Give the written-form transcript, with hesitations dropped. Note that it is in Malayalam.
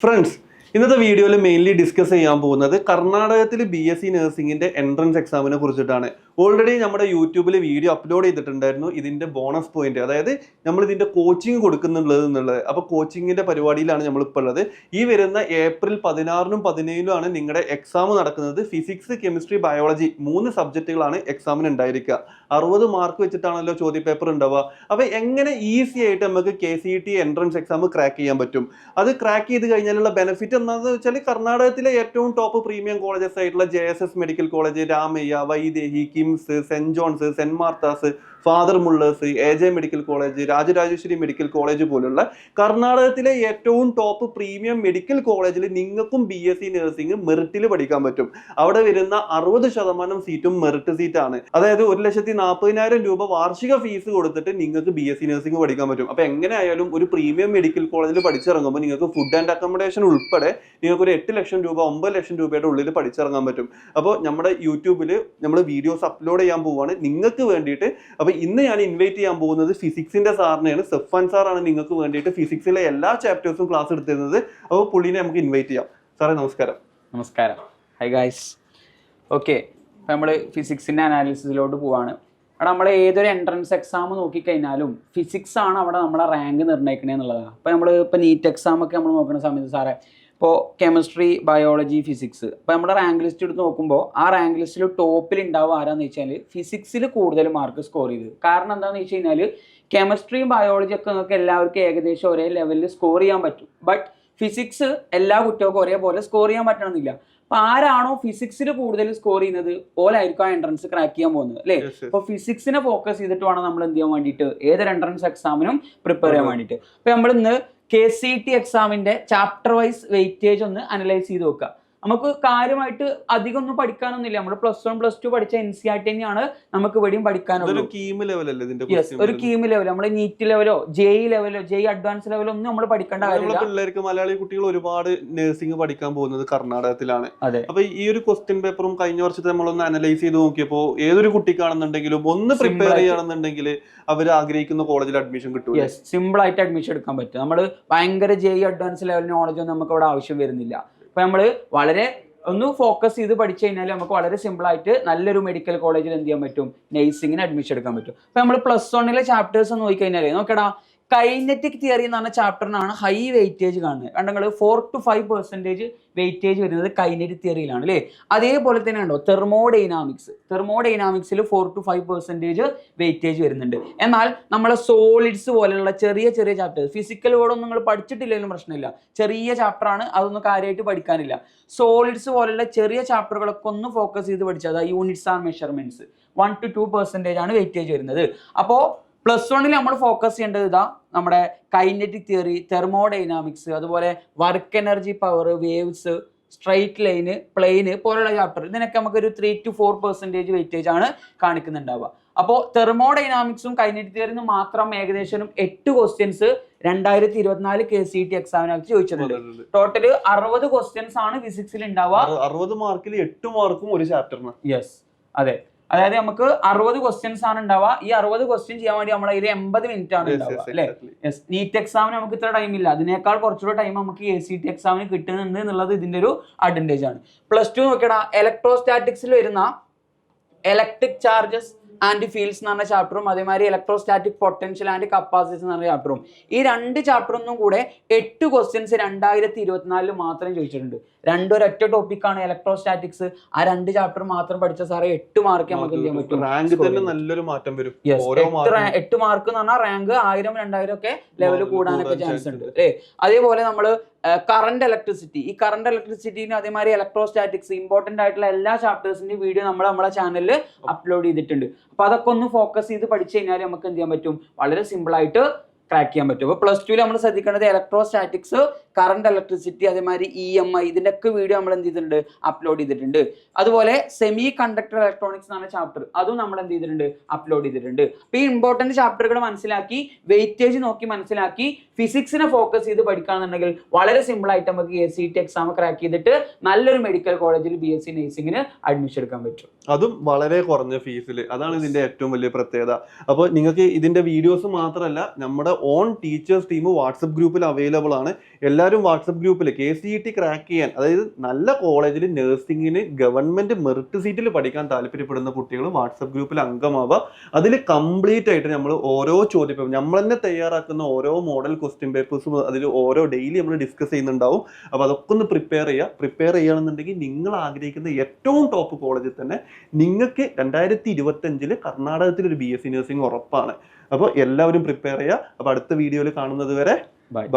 ഫ്രണ്ട്സ്, ഇന്നത്തെ വീഡിയോയിൽ മെയിൻലി ഡിസ്കസ് ചെയ്യാൻ പോകുന്നത് കർണാടകത്തിൽ BSc നഴ്സിംഗിന്റെ എൻട്രൻസ് എക്സാമിനെ കുറിച്ചിട്ടാണ്. ഓൾറെഡി നമ്മുടെ യൂട്യൂബിൽ വീഡിയോ അപ്ലോഡ് ചെയ്തിട്ടുണ്ടായിരുന്നു ഇതിന്റെ ബോണസ് പോയിന്റ്, അതായത് നമ്മൾ ഇതിന്റെ കോച്ചിങ് കൊടുക്കുന്നുള്ളത് എന്നുള്ളത്. അപ്പോൾ കോച്ചിങ്ങിന്റെ പരിപാടിയിലാണ് നമ്മളിപ്പോൾ ഉള്ളത്. ഈ വരുന്ന ഏപ്രിൽ 16-നും 17-നും ആണ് നിങ്ങളുടെ എക്സാം നടക്കുന്നത്. ഫിസിക്സ്, കെമിസ്ട്രി, ബയോളജി 3 സബ്ജക്റ്റുകളാണ് എക്സാമിന് ഉണ്ടായിരിക്കുക. 60 മാർക്ക് വെച്ചിട്ടാണല്ലോ ചോദ്യ പേപ്പർ ഉണ്ടാവുക. അപ്പോൾ എങ്ങനെ ഈസി ആയിട്ട് നമുക്ക് KCET എൻട്രൻസ് എക്സാം ക്രാക്ക് ചെയ്യാൻ പറ്റും? അത് ക്രാക്ക് ചെയ്ത് കഴിഞ്ഞാലുള്ള ബെനിഫിറ്റ് എന്താണെന്ന് വെച്ചാൽ കർണാടകത്തിലെ ഏറ്റവും ടോപ്പ് പ്രീമിയം കോളേജസ് ആയിട്ടുള്ള JSS medical college, Ramaiah, Vaidehi, KIMS, saint John's, saint Martha's, father Muller's, AJ medical college, Rajarajeshwari medical college പോലുള്ള കർണാടകത്തിലെ ഏറ്റവും ടോപ്പ് പ്രീമിയം മെഡിക്കൽ കോളേജിൽ നിങ്ങൾക്കും BSc നഴ്സിംഗ് മെറിറ്റിൽ പഠിക്കാൻ പറ്റും. അവിടെ വരുന്ന 60% സീറ്റും മെറിറ്റ് സീറ്റ് ആണ്. അതായത് 1,40,000 രൂപ വാർഷിക ഫീസ് കൊടുത്തിട്ട് നിങ്ങൾക്ക് BSc നഴ്സിംഗ് പഠിക്കാൻ പറ്റും. അപ്പൊ എങ്ങനെ ആയാലും ഒരു പ്രീമിയം മെഡിക്കൽ കോളേജിൽ പഠിച്ചിറങ്ങുമ്പോൾ നിങ്ങൾക്ക് ഫുഡ് ആൻഡ് അക്കോമഡേഷൻ ഉൾപ്പെടെ നിങ്ങൾക്ക് ഒരു 8 ലക്ഷം രൂപ 9 ലക്ഷം രൂപയുടെ ഉള്ളിൽ പഠിച്ചിറങ്ങാൻ പറ്റും. അപ്പോൾ നമ്മുടെ യൂട്യൂബിൽ നമ്മൾ വീഡിയോസ് അപ്ലോഡ് ചെയ്യാൻ പോവുകയാണ് നിങ്ങൾക്ക് വേണ്ടിയിട്ട്. അപ്പോൾ ഇന്ന് ഞാൻ ഇൻവൈറ്റ് ചെയ്യാൻ പോകുന്നത് ഫിസിക്സിന്റെ സാറിനെയാണ്. സഫ്വാൻ സാറാണ് നിങ്ങൾക്ക് വേണ്ടിയിട്ട് ഫിസിക്സിലെ എല്ലാ ചാപ്റ്റേഴ്സും ക്ലാസ് എടുത്തിരുന്നത്. അപ്പോൾ പുള്ളിനെ നമുക്ക് ഇൻവൈറ്റ് ചെയ്യാം. സാറേ നമസ്കാരം. നമസ്കാരം. High guys. ഓക്കെ, അപ്പോൾ നമ്മൾ ഫിസിക്സിൻ്റെ അനാലിസിസിലോട്ട് പോവാണ്. അവിടെ നമ്മൾ ഏതൊരു എൻട്രൻസ് എക്സാം നോക്കിക്കഴിഞ്ഞാലും ഫിസിക്സ് ആണ് അവിടെ നമ്മളെ റാങ്ക് നിർണ്ണയിക്കണേ എന്നുള്ളതാണ്. അപ്പോൾ നമ്മൾ ഇപ്പോൾ നീറ്റ് എക്സാം ഒക്കെ നമ്മൾ നോക്കുന്ന സമയത്ത് സാറേ ഇപ്പോൾ കെമിസ്ട്രി, ബയോളജി, ഫിസിക്സ്, അപ്പോൾ നമ്മുടെ റാങ്ക് ലിസ്റ്റ് എടുത്ത് നോക്കുമ്പോൾ ആ റാങ്ക് ലിസ്റ്റിൽ ടോപ്പിൽ ഉണ്ടാവുക ആരാന്ന് വെച്ചാൽ ഫിസിക്സിൽ കൂടുതൽ മാർക്ക് സ്കോർ ചെയ്തത്. കാരണം എന്താണെന്ന് വെച്ച് കഴിഞ്ഞാൽ കെമിസ്ട്രിയും ബയോളജി ഒക്കെ നിങ്ങൾക്ക് എല്ലാവർക്കും ഏകദേശം ഒരേ ലെവലിൽ സ്കോർ ചെയ്യാൻ പറ്റും. ബട്ട് ഫിസിക്സ് എല്ലാ കുട്ടികൾക്കും ഒരേപോലെ സ്കോർ ചെയ്യാൻ പറ്റണമെന്നില്ല. അപ്പോൾ ആരാണോ ഫിസിക്സിൽ കൂടുതൽ സ്കോർ ചെയ്യുന്നത് ഓലായിരിക്കും ആ എൻട്രൻസ് ക്രാക്ക് ചെയ്യാൻ പോകുന്നത്, അല്ലേ? അപ്പോൾ ഫിസിക്സിനെ ഫോക്കസ് ചെയ്തിട്ട് വേണം നമ്മൾ എന്ത് ചെയ്യാൻ വേണ്ടിയിട്ട് ഏതൊരു എൻട്രൻസ് എക്സാമിനും പ്രിപ്പയർ ചെയ്യാൻ വേണ്ടിയിട്ട്. അപ്പോൾ നമ്മൾ ഇന്ന് KCET എക്സാമിന്റെ ചാപ്റ്റർ വൈസ് വെയിറ്റേജ് ഒന്ന് അനലൈസ് ചെയ്ത് നോക്കുക. നമുക്ക് കാര്യമായിട്ട് അധികം ഒന്നും പഠിക്കാനൊന്നുമില്ല. നമ്മൾ +1 +2 പഠിച്ച NCERT തന്നെയാണ് നമുക്ക് ഇവിടെയും പഠിക്കാനുള്ളത്. ഒരു കീം ലെവൽ, നമ്മൾ നീറ്റ് ലെവലോ JEE ലെവലോ JEE അഡ്വാൻസ് ലെവലോ ഒന്നും നമ്മൾ പഠിക്കേണ്ട കാര്യമില്ല. പിള്ളേർക്ക്, മലയാളി കുട്ടികൾ ഒരുപാട് നഴ്സിംഗ് പഠിക്കാൻ പോകുന്നത് കർണാടകത്തിലാണ്. അതെ. അപ്പൊ ഈ ഒരു ക്വസ്റ്റ്യൻ പേപ്പറും കഴിഞ്ഞ വർഷത്തെ നമ്മളൊന്ന് അനലൈസ് ചെയ്ത് നോക്കിയപ്പോൾ ഏതൊരു കുട്ടിക്കാണെന്നുണ്ടെങ്കിലും ഒന്ന് പ്രിപ്പയർ ചെയ്യുകയാണെന്നുണ്ടെങ്കിൽ അവർ ആഗ്രഹിക്കുന്ന കോളേജിൽ അഡ്മിഷൻ കിട്ടും. സിമ്പിൾ ആയിട്ട് അഡ്മിഷൻ എടുക്കാൻ പറ്റും. നമ്മൾ ഭയങ്കര JEE അഡ്വാൻസ് ലെവൽ നോളജ് ഒന്നും നമുക്ക് അവിടെ ആവശ്യം വരുന്നില്ല. അപ്പോൾ നമ്മൾ വളരെ ഒന്ന് ഫോക്കസ് ചെയ്ത് പഠിച്ചു കഴിഞ്ഞാൽ നമുക്ക് വളരെ സിമ്പിളായിട്ട് നല്ലൊരു മെഡിക്കൽ കോളേജിൽ എന്ത് ചെയ്യാൻ പറ്റും, നഴ്സിംഗിന് അഡ്മിഷൻ എടുക്കാൻ പറ്റും. അപ്പോൾ നമ്മൾ +1 ചാപ്റ്റേഴ്സ് നോക്കിക്കഴിഞ്ഞാൽ നോക്കടാ, കൈനറ്റിക് തിയറി എന്ന് പറഞ്ഞ ചാപ്റ്ററിനാണ് ഹൈ വെയിറ്റേജ് കാണുന്നത്. കണ്ടങ്ങൾ 4 to 5% വെയിറ്റേജ് വരുന്നത് കൈനറ്റിക് തിയറിയിലാണ്, അല്ലേ? അതേപോലെ തന്നെ ഉണ്ടോ തെർമോഡൈനാമിക്സിൽ 4 to 5% വെയിറ്റേജ് വരുന്നുണ്ട്. എന്നാൽ നമ്മളെ സോളിഡ്സ് പോലെയുള്ള ചെറിയ ചെറിയ ചാപ്റ്റേഴ്സ്, ഫിസിക്കൽ വേർഡൊന്നും നിങ്ങൾ പഠിച്ചിട്ടില്ലെങ്കിലും പ്രശ്നമില്ല, ചെറിയ ചാപ്റ്ററാണ്, അതൊന്നും കാര്യമായിട്ട് പഠിക്കാനില്ല. സോളിഡ്സ് പോലെയുള്ള ചെറിയ ചാപ്റ്ററുകളൊക്കെ ഒന്ന് ഫോക്കസ് ചെയ്ത് പഠിച്ചാൽ അതായത് യൂണിറ്റ്സ് ആൻഡ് മെഷർമെന്റ്സ് 1 to 2% ആണ് വെയിറ്റേജ് വരുന്നത്. അപ്പോൾ +1 നമ്മൾ ഫോക്കസ് ചെയ്യേണ്ടത് ഇതാ നമ്മുടെ കൈനറ്റിക് തിയറി, തെർമോഡൈനാമിക്സ്, അതുപോലെ work energy, power, waves, straight line, plane പോലുള്ള ചാപ്റ്റർ, ഇതിനൊക്കെ നമുക്കൊരു 3 to 4% വെയിറ്റേജ് ആണ് കാണിക്കുന്നുണ്ടാവുക. അപ്പോൾ തെർമോഡൈനാമിക്സും കൈനറ്റിക് തിയറിയും മാത്രം ഏകദേശം 8 ക്വസ്റ്റ്യൻസ് 2024 KCET എക്സാമിനകത്ത് ചോദിച്ചിട്ടുണ്ട്. ടോട്ടല് 60 ക്വസ്റ്റ്യൻസ് ആണ് ഫിസിക്സിൽ ഉണ്ടാവുക. 60 മാർക്കിൽ 8 മാർക്കും ഒരു ചാപ്റ്ററിന്. യെസ്, അതെ. അതായത് നമുക്ക് 60 ക്വസ്റ്റ്യൻസ് ആണ് ഉണ്ടാവുക. ഈ 60 ക്വസ്റ്റ്യൻ ചെയ്യാൻ വേണ്ടി നമ്മളെ 80 മിനിറ്റ് ആണ് ഉണ്ടാവുക, അല്ലെ? യെസ്. നീറ്റ് എക്സാമിന് നമുക്ക് ഇത്ര ടൈം ഇല്ല, അതിനേക്കാൾ കുറച്ചുകൂടെ ടൈം നമുക്ക് KCET എക്സാമിന് കിട്ടുന്നുണ്ട് എന്നുള്ളത് ഇതിന്റെ ഒരു അഡ്വാൻറ്റേജ് ആണ്. +2 നോക്കിയടാ, ഇലക്ട്രോസ്റ്റാറ്റിക്സിൽ വരുന്ന ഇലക്ട്രിക് ചാർജസ് ആൻഡ് ഫീൽഡ്സ് എന്ന് പറഞ്ഞ ചാപ്റ്ററും അതേമാതിരി ഇലക്ട്രോസ്റ്റാറ്റിക് പൊട്ടൻഷ്യൽ ആൻഡ് കപ്പാസിറ്റീസ് എന്ന് പറഞ്ഞ ചാപ്റ്ററും, ഈ 2 ചാപ്റ്ററൊന്നും കൂടെ 8 ക്വസ്റ്റ്യൻസ് 2024 മാത്രം ചോദിച്ചിട്ടുണ്ട്. രണ്ടൊരൊറ്റ ടോപ്പിക്കാണ് ഇലക്ട്രോസ്റ്റാറ്റിക്സ്. ആ 2 ചാപ്റ്റർ മാത്രം പഠിച്ച സാറേ 8 മാർക്ക് നമുക്ക് എന്ത് ചെയ്യാൻ പറ്റും, നല്ലൊരു മാറ്റം വരും. 8 മാർക്ക് എന്ന് പറഞ്ഞാൽ റാങ്ക് 1000, 2000 ഒക്കെ ലെവൽ കൂടാനൊക്കെ ചാൻസ് ഉണ്ട്, അല്ലേ? അതേപോലെ നമ്മൾ കറണ്ട് ഇലക്ട്രിസിറ്റി, ഈ കറണ്ട് ഇലക്ട്രിസിറ്റിന് അതേമാതിരി ഇലക്ട്രോസ്റ്റാറ്റിക്സ് ഇമ്പോർട്ടന്റ് ആയിട്ടുള്ള എല്ലാ ചാപ്റ്റേഴ്സിന്റെയും വീഡിയോ നമ്മളെ ചാനലിൽ അപ്ലോഡ് ചെയ്തിട്ടുണ്ട്. അപ്പൊ അതൊക്കെ ഒന്ന് ഫോക്കസ് ചെയ്ത് പഠിച്ചു കഴിഞ്ഞാൽ നമുക്ക് എന്ത് ചെയ്യാൻ പറ്റും, വളരെ സിമ്പിൾ ആയിട്ട് ക്രാക്ക് ചെയ്യാൻ പറ്റും. അപ്പോൾ +2 നമ്മൾ ശ്രദ്ധിക്കേണ്ടത് ഇലക്ട്രോസ്റ്റാറ്റിക്സ്, കറണ്ട് ഇലക്ട്രിസിറ്റി, അതേമാതിരി EMI, ഇതിന്റെ ഒക്കെ വീഡിയോ നമ്മൾ എന്ത് ചെയ്തിട്ടുണ്ട്, അപ്ലോഡ് ചെയ്തിട്ടുണ്ട്. അതുപോലെ സെമി കണ്ടക്ടർ ഇലക്ട്രോണിക്സ് എന്ന ചാപ്റ്റർ, അതും നമ്മൾ എന്ത് ചെയ്തിട്ടുണ്ട്, അപ്ലോഡ് ചെയ്തിട്ടുണ്ട്. അപ്പോൾ ഈ ഇമ്പോർട്ടന്റ് ചാപ്റ്ററുകൾ മനസ്സിലാക്കി വെയിറ്റേജ് നോക്കി മനസ്സിലാക്കി ഫിസിക്സിനെ ഫോക്കസ് ചെയ്ത് പഠിക്കുകയാണെന്നുണ്ടെങ്കിൽ വളരെ സിമ്പിൾ ആയിട്ട് നമുക്ക് KCET എക്സാം ക്രാക്ക് ചെയ്തിട്ട് നല്ലൊരു മെഡിക്കൽ കോളേജിൽ BSc നഴ്സിംഗിന് അഡ്മിഷൻ എടുക്കാൻ പറ്റും, അതും വളരെ കുറഞ്ഞ ഫീസിൽ. അതാണ് ഇതിന്റെ ഏറ്റവും വലിയ പ്രത്യേകത. അപ്പോൾ നിങ്ങൾക്ക് ഇതിന്റെ വീഡിയോസ് മാത്രമല്ല നമ്മുടെ ഓൺ ടീച്ചേഴ്സ് ടീം വാട്സപ്പ് ഗ്രൂപ്പിൽ അവൈലബിൾ ആണ്. എല്ലാ എല്ലാവരും വാട്സപ്പ് ഗ്രൂപ്പിൽ KCET ക്രാക്ക് ചെയ്യാൻ, അതായത് നല്ല കോളേജിൽ നഴ്സിംഗിന് ഗവൺമെന്റ് മെറിറ്റ് സീറ്റിൽ പഠിക്കാൻ താല്പര്യപ്പെടുന്ന കുട്ടികൾ വാട്സപ്പ് ഗ്രൂപ്പിൽ അംഗമാവുക. അതിൽ കംപ്ലീറ്റ് ആയിട്ട് നമ്മൾ ഓരോ ചോദ്യപേപ്പർ നമ്മൾ തന്നെ തയ്യാറാക്കുന്ന ഓരോ മോഡൽ ക്വസ്റ്റ്യൻ പേപ്പേഴ്സും അതിൽ ഓരോ ഡെയിലി നമ്മൾ ഡിസ്കസ് ചെയ്യുന്നുണ്ടാവും. അപ്പോൾ അതൊക്കെ ഒന്ന് പ്രിപ്പയർ ചെയ്യുകയാണെന്നുണ്ടെങ്കിൽ നിങ്ങൾ ആഗ്രഹിക്കുന്ന ഏറ്റവും ടോപ്പ് കോളേജിൽ തന്നെ നിങ്ങൾക്ക് 2025 കർണാടകത്തിൽ ഒരു BSc നഴ്സിംഗ് ഉറപ്പാണ്. അപ്പോൾ എല്ലാവരും പ്രിപ്പയർ ചെയ്യുക. അപ്പോൾ അടുത്ത വീഡിയോയിൽ കാണുന്നത് വരെ ബൈ.